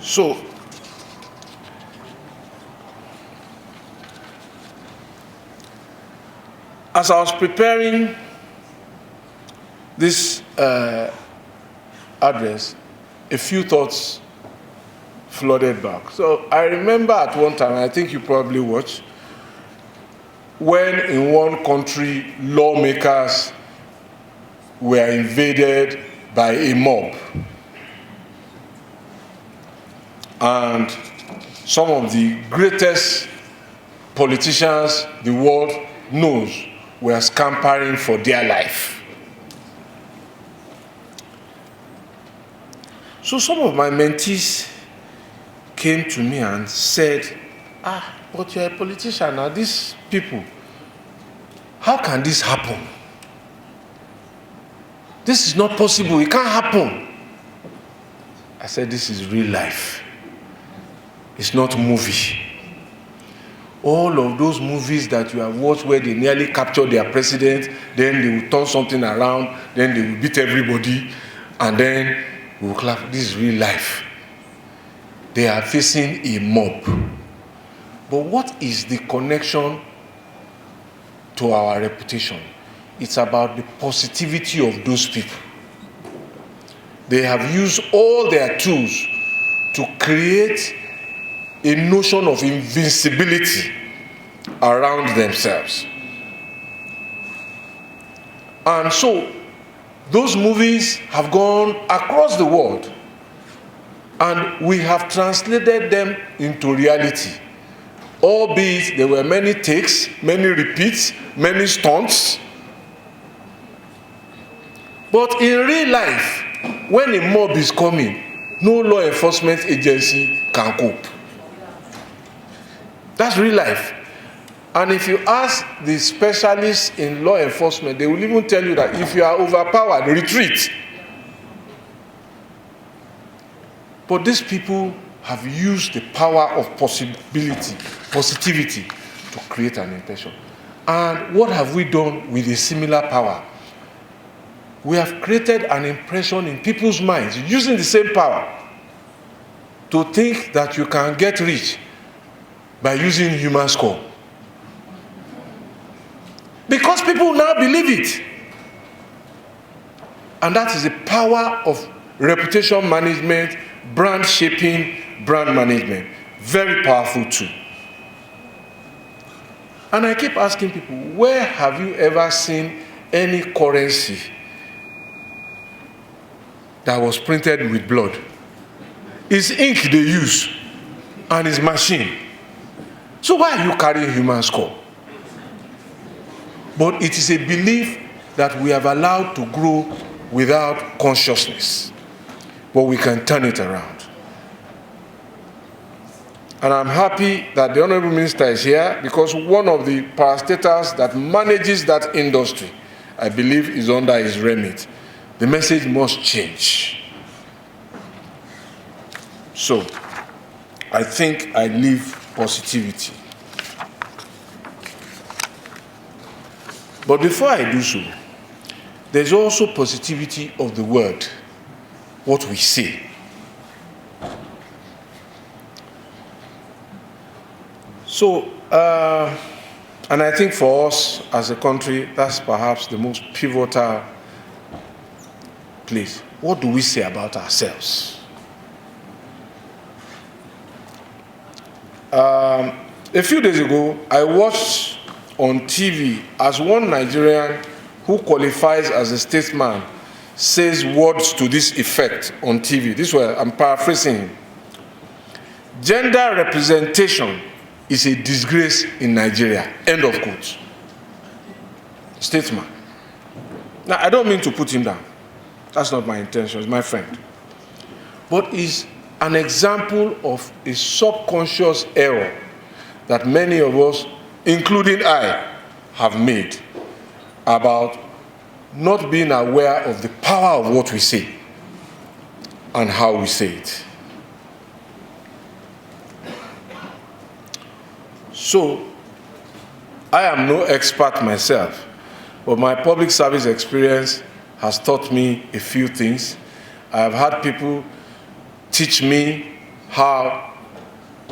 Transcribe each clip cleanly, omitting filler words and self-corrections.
So, as I was preparing this address, a few thoughts flooded back. So I remember at one time, I think you probably watched, when in one country lawmakers were invaded by a mob. And some of the greatest politicians the world knows were scampering for their life. So some of my mentees came to me and said, but you're a politician now, these people, how can this happen? This is not possible, it can't happen. I said, this is real life. It's not a movie. All of those movies that you have watched where they nearly capture their president, then they will turn something around, then they will beat everybody, and then we will clap. This is real life. They are facing a mob. But what is the connection to our reputation? It's about the positivity of those people. They have used all their tools to create a notion of invincibility around themselves. And so, those movies have gone across the world, and we have translated them into reality. Albeit there were many takes, many repeats, many stunts. But in real life, when a mob is coming, no law enforcement agency can cope. That's real life. And if you ask the specialists in law enforcement, they will even tell you that if you are overpowered, retreat. But these people have used the power of positivity to create an impression. And what have we done with a similar power? We have created an impression in people's minds using the same power to think that you can get rich by using human score. Because people now believe it. And that is the power of reputation management, brand shaping, brand management. Very powerful too. And I keep asking people, where have you ever seen any currency that was printed with blood? It's ink they use, and it's machine. So why are you carrying human score? But it is a belief that we have allowed to grow without consciousness. But we can turn it around. And I'm happy that the Honorable Minister is here, because one of the parastatals that manages that industry, I believe, is under his remit. The message must change. So, I think I leave positivity. But before I do so, there's also positivity of the word, what we say. So, and I think for us as a country, that's perhaps the most pivotal place. What do we say about ourselves? A few days ago, I watched on TV as one Nigerian who qualifies as a statesman says words to this effect on TV. This way, I'm paraphrasing him. Gender representation is a disgrace in Nigeria. End of quote. Statesman. Now, I don't mean to put him down. That's not my intention. It's my friend. But it's an example of a subconscious error that many of us, including I, have made about not being aware of the power of what we say and how we say it. So, I am no expert myself, but my public service experience has taught me a few things. I have had people teach me how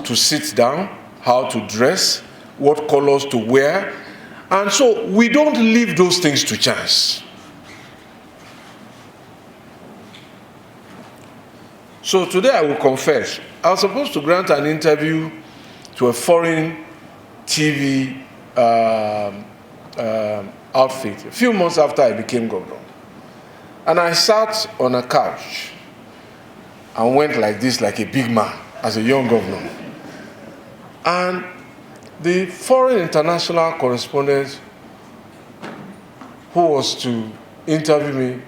to sit down, how to dress, what colors to wear. And so we don't leave those things to chance. So today I will confess, I was supposed to grant an interview to a foreign TV outfit a few months after I became governor. And I sat on a couch and went like this, like a big man, as a young governor. And the foreign international correspondent who was to interview me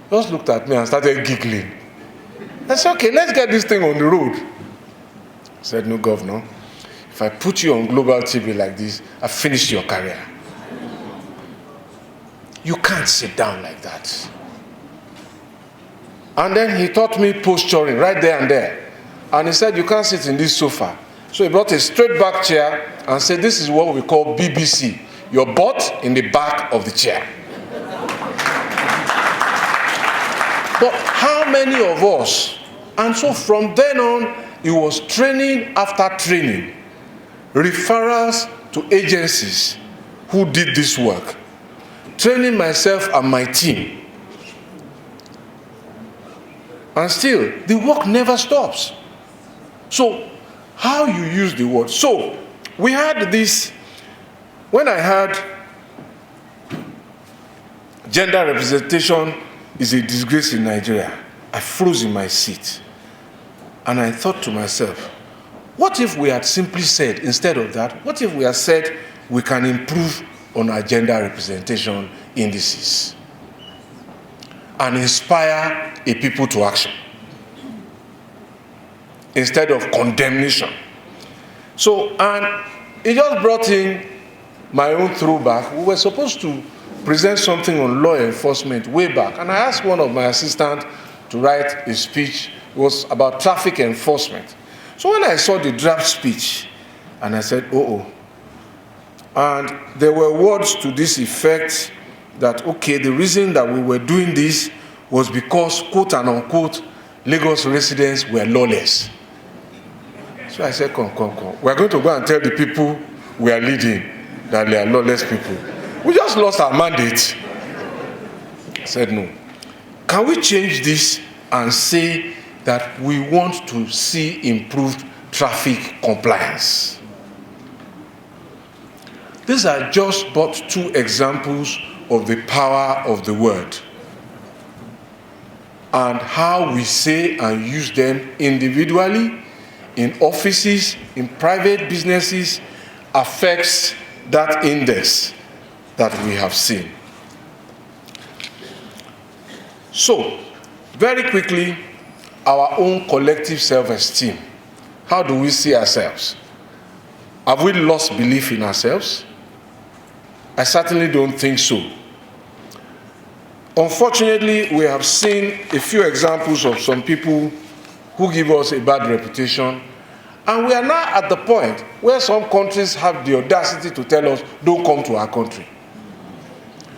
just looked at me and started giggling. I said, okay, let's get this thing on the road. I said, no, Governor, if I put you on global TV like this, I've finished your career. You can't sit down like that. And then he taught me posturing right there and there. And he said, you can't sit in this sofa. So he brought a straight back chair and said, this is what we call BBC. Your butt in the back of the chair. But how many of us? And so from then on, it was training after training, referrals to agencies who did this work, training myself and my team. And still, the work never stops. So, how you use the word. So, we had this, when I heard gender representation is a disgrace in Nigeria, I froze in my seat. And I thought to myself, what if we had simply said, instead of that, what if we had said we can improve on our gender representation indices and inspire a people to action instead of condemnation? So, and it just brought in my own throwback. We were supposed to present something on law enforcement way back, and I asked one of my assistants to write a speech. It was about traffic enforcement. So when I saw the draft speech, and I said, oh. And there were words to this effect that, okay, the reason that we were doing this was because, quote and unquote, Lagos residents were lawless. So I said, come. We're going to go and tell the people we are leading that they are lawless people. We just lost our mandate. I said, no. Can we change this and say that we want to see improved traffic compliance? These are just but two examples of the power of the word and how we say and use them individually, in offices, in private businesses, affects that index that we have seen. So, very quickly, our own collective self-esteem. How do we see ourselves? Have we lost belief in ourselves? I certainly don't think so. Unfortunately, we have seen a few examples of some people who give us a bad reputation, and we are now at the point where some countries have the audacity to tell us, don't come to our country.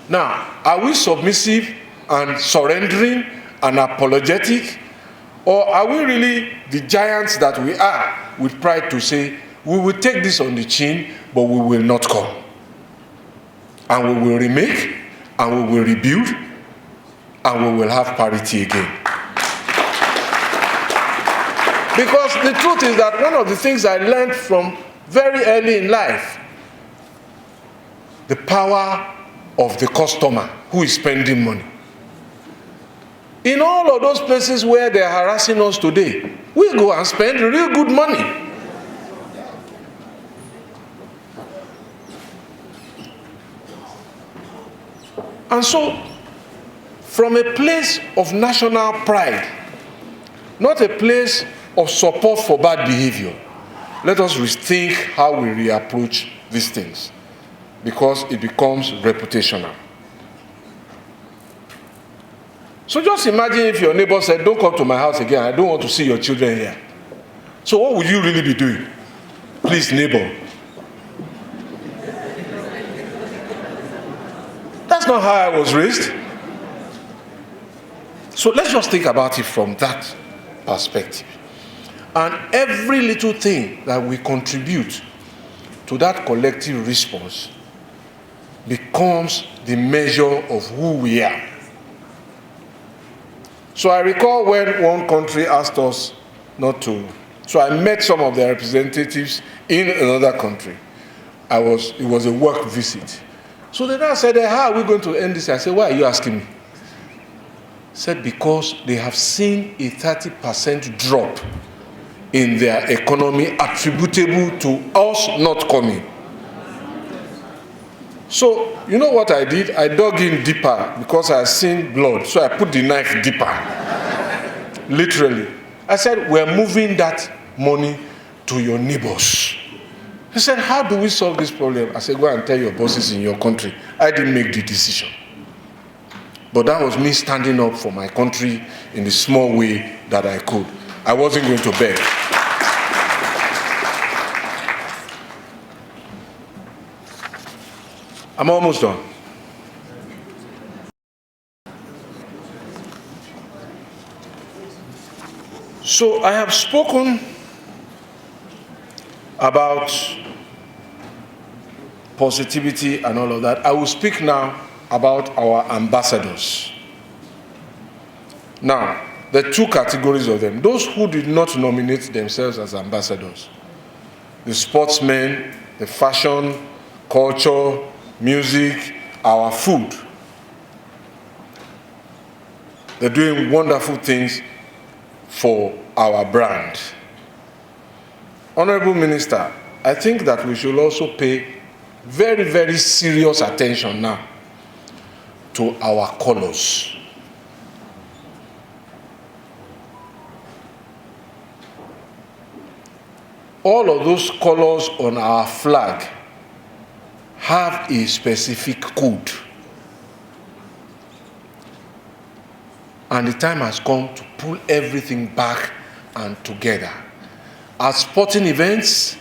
Now, are we submissive and surrendering and apologetic? Or are we really the giants that we are with pride to say, we will take this on the chin, but we will not come. And we will remake, and we will rebuild, and we will have parity again. Because the truth is that one of the things I learned from very early in life, the power of the customer who is spending money. In all of those places where they are harassing us today, we go and spend real good money. And so, from a place of national pride, not a place of support for bad behavior, let us rethink how we reapproach these things, because it becomes reputational. So just imagine if your neighbor said, don't come to my house again, I don't want to see your children here. So what would you really be doing? Please, neighbor. That's not how I was raised. So let's just think about it from that perspective. And every little thing that we contribute to that collective response becomes the measure of who we are. So I recall when one country asked us not to. So I met some of their representatives in another country. It was a work visit. So they now said, how are we going to end this? I said, why are you asking me? Said, because they have seen a 30% drop in their economy attributable to us not coming. So, you know what I did? I dug in deeper because I had seen blood. So I put the knife deeper. Literally. I said, we're moving that money to your neighbors. He said, how do we solve this problem? I said, go and tell your bosses in your country. I didn't make the decision. But that was me standing up for my country in the small way that I could. I wasn't going to beg. I'm almost done. So I have spoken about positivity and all of that. I will speak now about our ambassadors. Now, there are two categories of them. Those who did not nominate themselves as ambassadors. The sportsmen, the fashion, culture, music, our food. They're doing wonderful things for our brand. Honorable Minister, I think that we should also pay very, very serious attention now to our colors. All of those colors on our flag have a specific code. And the time has come to pull everything back and together. At sporting events,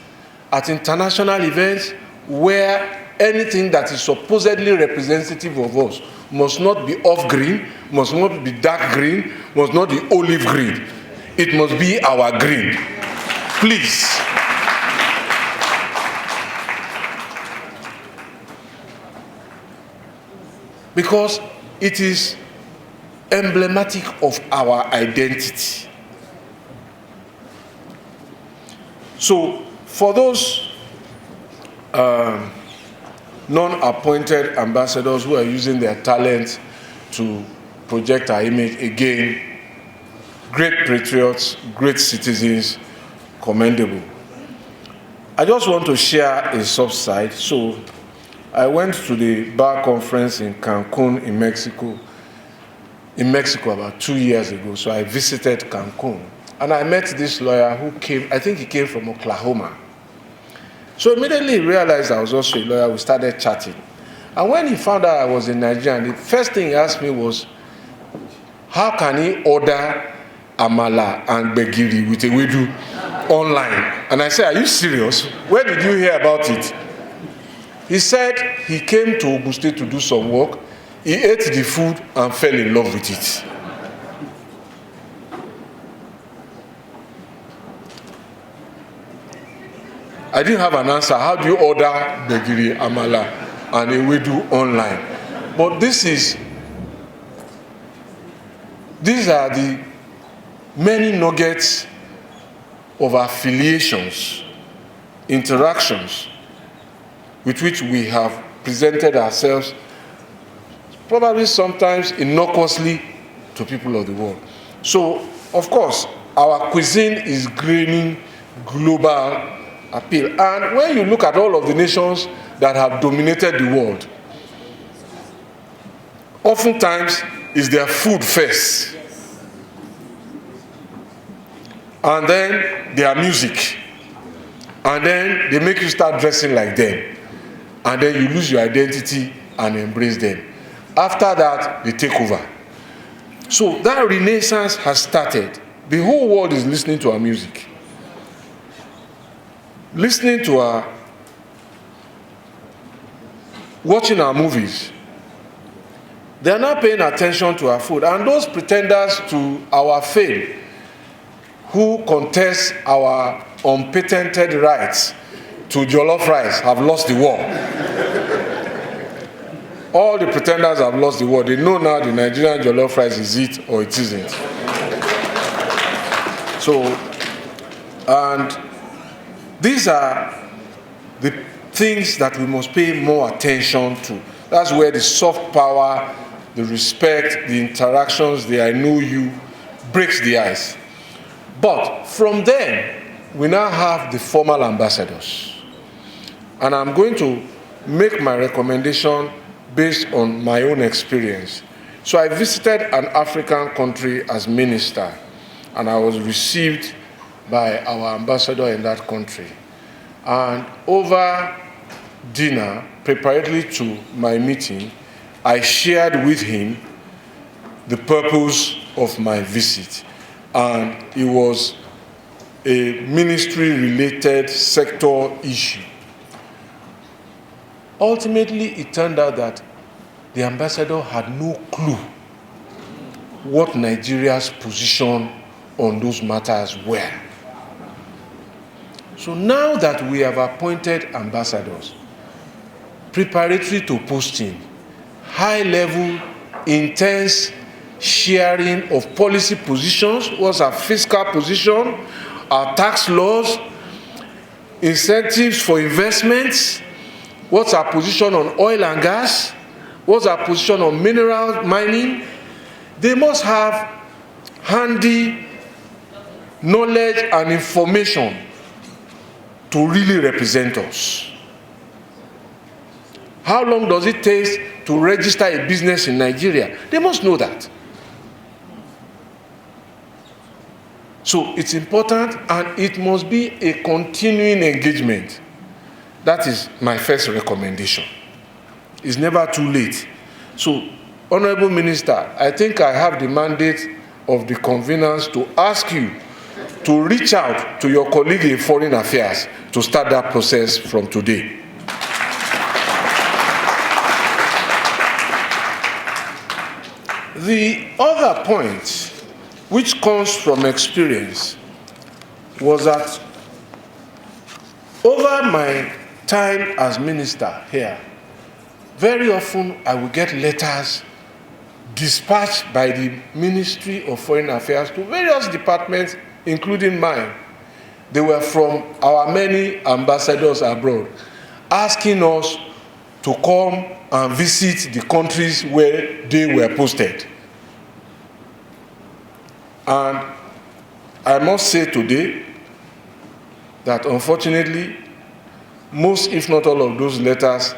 at international events, where anything that is supposedly representative of us must not be off green, must not be dark green, must not be olive green. It must be our green. Please. Because it is emblematic of our identity. So, for those non-appointed ambassadors who are using their talent to project our image, again, great patriots, great citizens, commendable. I just want to share a sub-side. So, I went to the bar conference in Cancun, in Mexico about 2 years ago. So I visited Cancun. And I met this lawyer who came, I think he came from Oklahoma. So immediately he realized I was also a lawyer. We started chatting. And when he found out I was in Nigeria, the first thing he asked me was, how can he order amala and begiri with ewedu online? And I said, are you serious? Where did you hear about it? He said he came to Ogun State to do some work. He ate the food and fell in love with it. I didn't have an answer. How do you order begiri, amala, and ewedu online? But these are the many nuggets of affiliations, interactions, with which we have presented ourselves, probably sometimes innocuously, to people of the world. So, of course, our cuisine is gaining global appeal. And when you look at all of the nations that have dominated the world, oftentimes is their food first, and then their music, and then they make you start dressing like them, and then you lose your identity and embrace them. After that, they take over. So that renaissance has started. The whole world is listening to our music, listening to our, watching our movies. They are not paying attention to our food. And those pretenders to our fame, who contest our unpatented rights to jollof rice have lost the war. All the pretenders have lost the war. They know now the Nigerian jollof rice is it or it isn't. So, and these are the things that we must pay more attention to. That's where the soft power, the respect, the interactions, the I know you, breaks the ice. But from then, we now have the formal ambassadors. And I'm going to make my recommendation based on my own experience. So I visited an African country as minister, and I was received by our ambassador in that country. And over dinner, preparatory to my meeting, I shared with him the purpose of my visit. And it was a ministry-related sector issue. Ultimately, it turned out that the ambassador had no clue what Nigeria's position on those matters were. So now that we have appointed ambassadors, preparatory to posting, high-level, intense sharing of policy positions, what's our fiscal position, our tax laws, incentives for investments, what's our position on oil and gas, what's our position on mineral mining. They must have handy knowledge and information to really represent us. How long does it take to register a business in Nigeria? They must know that. So it's important, and it must be a continuing engagement. That is my first recommendation. It's never too late. So, Honorable Minister, I think I have the mandate of the conveners to ask you to reach out to your colleague in Foreign Affairs to start that process from today. The other point, which comes from experience, was that over my time as minister here, very often I will get letters dispatched by the Ministry of Foreign Affairs to various departments, including mine. They were from our many ambassadors abroad, asking us to come and visit the countries where they were posted. And I must say today that unfortunately, most, if not all of those letters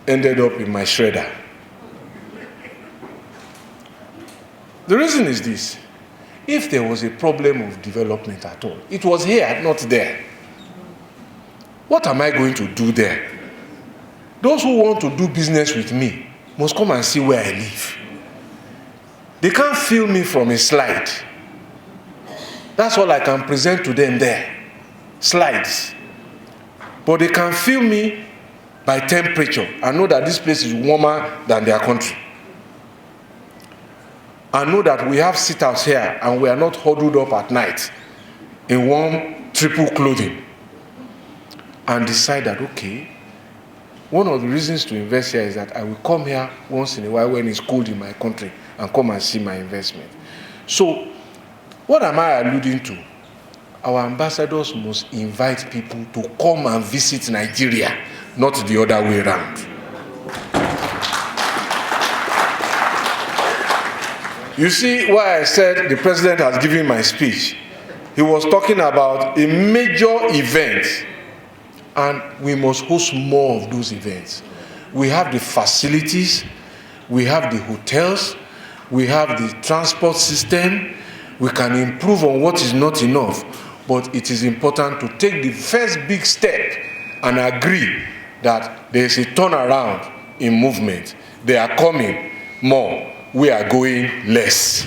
ended up in my shredder. The reason is this: if there was a problem of development at all, it was here, not there. What am I going to do there? Those who want to do business with me must come and see where I live. They can't feel me from a slide. That's all I can present to them there, slides. But they can feel me by temperature and know that this place is warmer than their country. And know that we have sit-outs here and we are not huddled up at night in warm triple clothing. And decide that, okay, one of the reasons to invest here is that I will come here once in a while when it's cold in my country and come and see my investment. So, what am I alluding to? Our ambassadors must invite people to come and visit Nigeria, not the other way around. You see why I said the president has given my speech. He was talking about a major event, and we must host more of those events. We have the facilities, we have the hotels, we have the transport system. We can improve on what is not enough, but it is important to take the first big step and agree that there is a turnaround in movement. They are coming more. We are going less.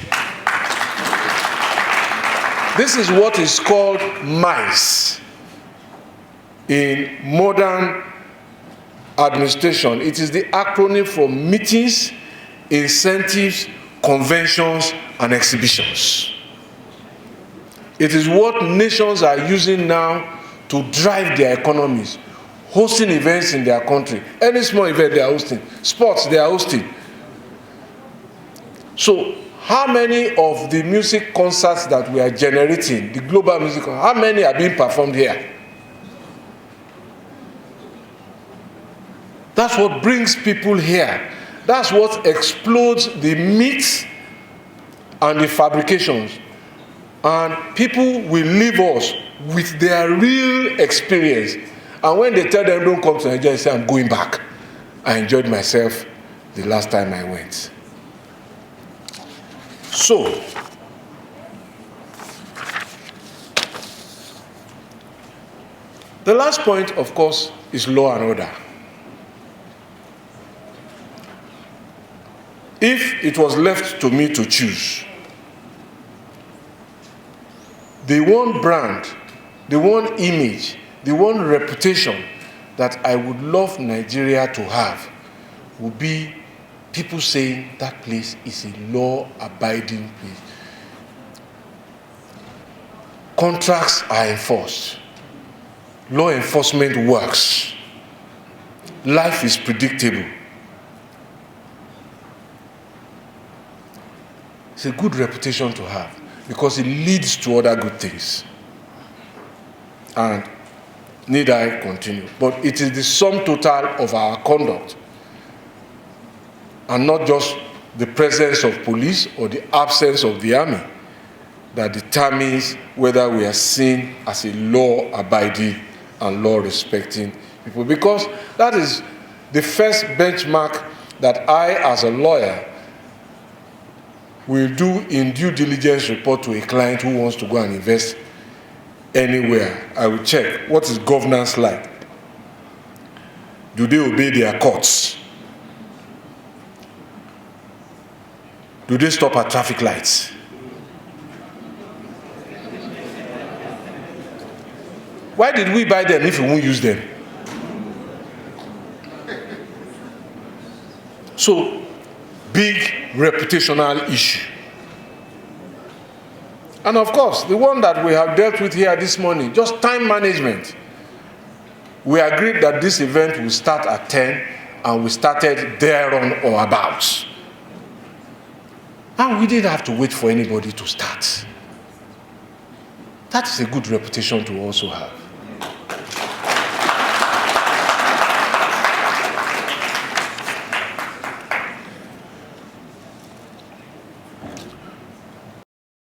This is what is called MICE. In modern administration, it is the acronym for meetings, incentives, conventions, and exhibitions. It is what nations are using now to drive their economies, hosting events in their country. Any small event they are hosting, sports they are hosting. So how many of the music concerts that we are generating, the global music, how many are being performed here? That's what brings people here. That's what explodes the myths and the fabrications. And people will leave us with their real experience. And when they tell them don't come to Nigeria, they say, I'm going back. I enjoyed myself the last time I went. So, the last point, of course, is law and order. If it was left to me to choose, the one brand, the one image, the one reputation that I would love Nigeria to have would be people saying that place is a law-abiding place. Contracts are enforced. Law enforcement works. Life is predictable. It's a good reputation to have because it leads to other good things. And need I continue? But it is the sum total of our conduct and not just the presence of police or the absence of the army that determines whether we are seen as a law-abiding and law-respecting people. Because that is the first benchmark that I, as a lawyer, will do in due diligence report to a client who wants to go and invest anywhere. I will check, what is governance like? Do they obey their courts? Do they stop at traffic lights? Why did we buy them if we won't use them? So, big reputational issue. And of course, the one that we have dealt with here this morning, just time management. We agreed that this event will start at 10, and we started thereon or about. And we didn't have to wait for anybody to start. That is a good reputation to also have.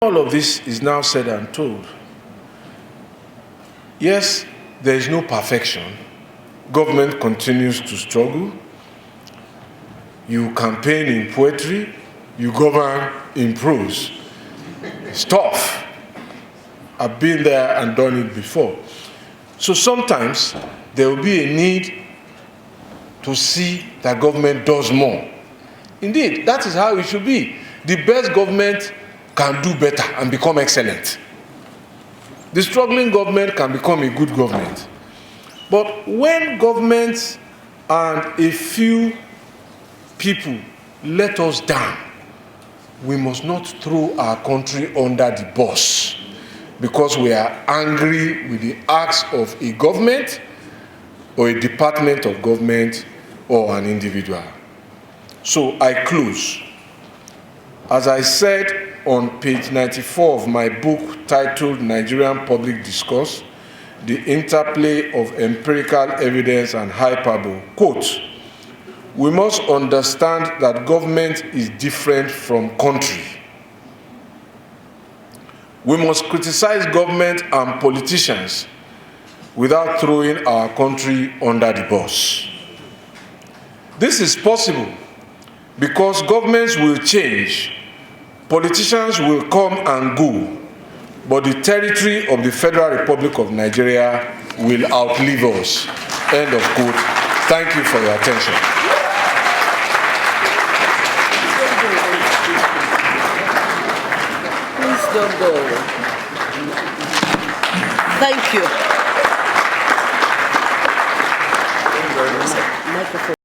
All of this is now said and told. Yes, there is no perfection. Government continues to struggle. You campaign in poetry, you govern in prose. It's tough. I've been there and done it before. So sometimes there will be a need to see that government does more. Indeed, that is how it should be. The best government can do better and become excellent. The struggling government can become a good government. But when governments and a few people let us down, we must not throw our country under the bus because we are angry with the acts of a government or a department of government or an individual. So I close. As I said on page 94 of my book titled Nigerian Public Discourse, The Interplay of Empirical Evidence and Hyperbole, quote, we must understand that government is different from country. We must criticize government and politicians without throwing our country under the bus. This is possible because governments will change, politicians will come and go, but the territory of the Federal Republic of Nigeria will outlive us. End of quote. Thank you for your attention. Please don't go. Thank you. Microphone.